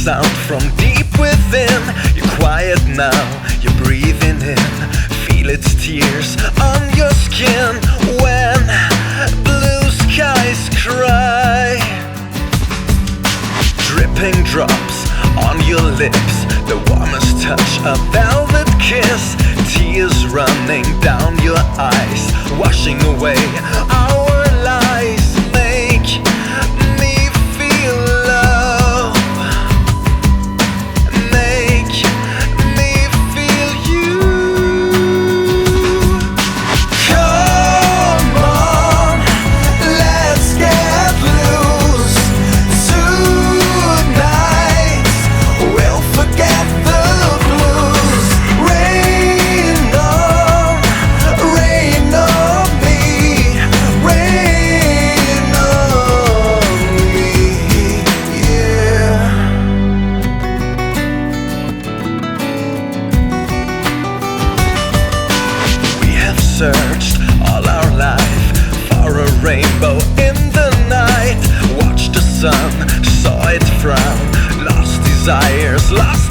sound from deep within. You're quiet now, you're breathing in. Feel its tears on your skin when blue skies cry. Dripping drops on your lips, the warmest touch, a velvet kiss. Tears running down your eyes, washing away our lies. Make me feel love, make me feel you. Come on, let's get loose tonight. We'll forget the blues. Rain on me, rain on me, yeah. We have searched all our life for a rainbow in the night. Watched the sun, saw it frown, lost desires, lost